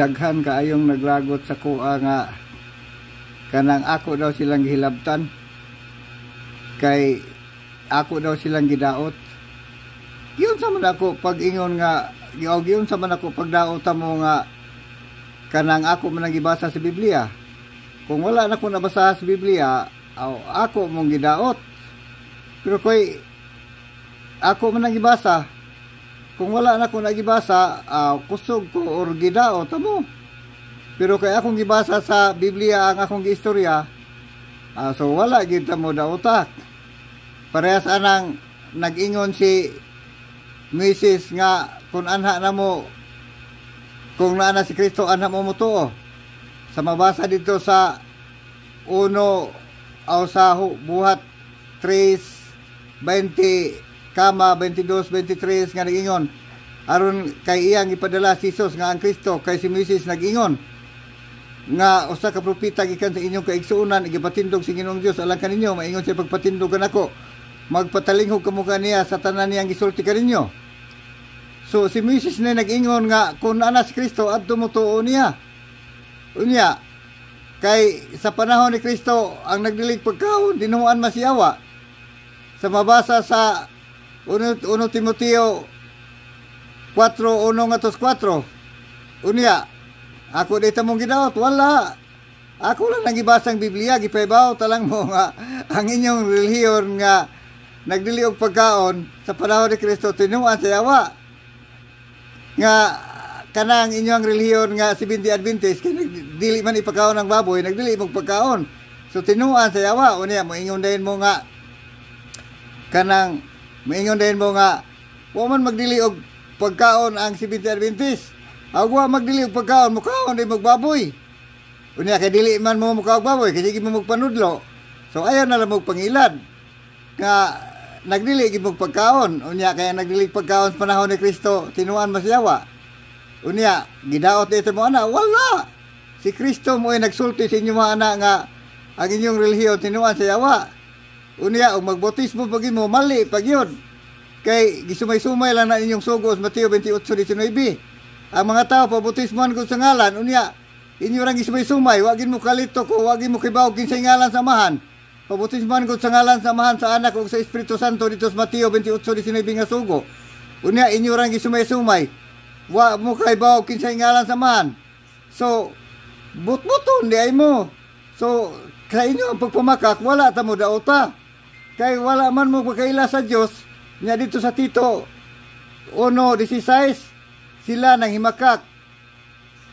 daghan kaayong naglagot sa kuha nga kanang ako daw silang gihilabtan, kay ako daw silang gidaot. Giyon sa man ako pag-ingon nga, giyon sa man ako pagdaota mo nga kanang ako man gibasa sa Biblia. Kung wala na ko nabasa sa Biblia, ako mong gidaot. Pero kay ako man gibasa, kung wala na ko nagibasa, kusog ko or gidaot mo. Pero kay akong gibasa sa Biblia ang akong giistorya, so wala gid ta mo daotak. Parehas anang nag-ingon si Mrs. nga kung anha na mo, kung naana si Kristo anha mo mutuo. Sa mabasa dito sa 1 o sa buhat 3:20, 22-23 nga nag-ingon aron kay iyang ipadala si Jesus nga ang Kristo, kay si Mrs. nag-ingon nga usa ka propeta gikan sa inyong kaigsuonan igipatindog sa Ginoong Dios alang kaninyo, maingon siya pagpatindogan ako, magpatalinghog kamo kaniya sa tanan niyang gisulti kaninyo. So si Mrs. na nag-ingon nga kung ana si Kristo adto mo tuo niya. Unya kay sa panahon ni Kristo ang nagdilig pagkaon dinuan masiyawa. Sa mabasa sa 1 Timoteo 4:1-4, unya ako dito mong gidaot, wala. Ako lang nagibasang Biblia, gipaybaw talang mo nga ang inyong relihiyon nga nagdili og pagkaon sa panahon ni Kristo tinuan sa yawa. Nga kanang inyong relihiyon nga Seventh-day Adventist kay nagdili man ipakaon ng baboy, nagdili og pagkaon. So tinuan sa yawa, unya moingon dayon mo nga kanang moingon dayon mo nga wa man magdili og pagkaon ang Seventh-day Adventist. Agwa magdili og pagkaon, mukaon di magbaboy. Unya kay dili man mo mukaog baboy, kay sige mo magpanudlo. So ayaw na lang magpangilad. Nga nagdili gid mo pagkaon. Unya kay nagdili pagkaon sa panahon ni Kristo, tinuan masyawa. Unya gidaot dito mo ana, wala. Si Kristo mo ay nagsulti sa inyo mga anak nga ang inyong relihiyon tinuan sa yawa. Unya og magbautismo pag mo mali pag yun. Kay gisumay-sumay lang na inyong sugos Mateo 28:19. Ang mga tao pabautismoan ko sa ngalan, unya inyo rang gisumay-sumay, wagin mo kalito ko, wagin mo kibaw kinsay ngalan samahan. Pabautismoan ko sa ngalan samahan sa anak ug sa Espiritu Santo dito sa Mateo 28:19 nga sugo. Unya inyo rang gisumay-sumay, wa mo kibaw kinsay ngalan samahan. So but-buton di ay mo. So kay inyo ang pagpamakak, wala ta mo daota. Kay wala man mo pagkaila sa Dios. Nya dito sa Tito 1:16 sila nang himakak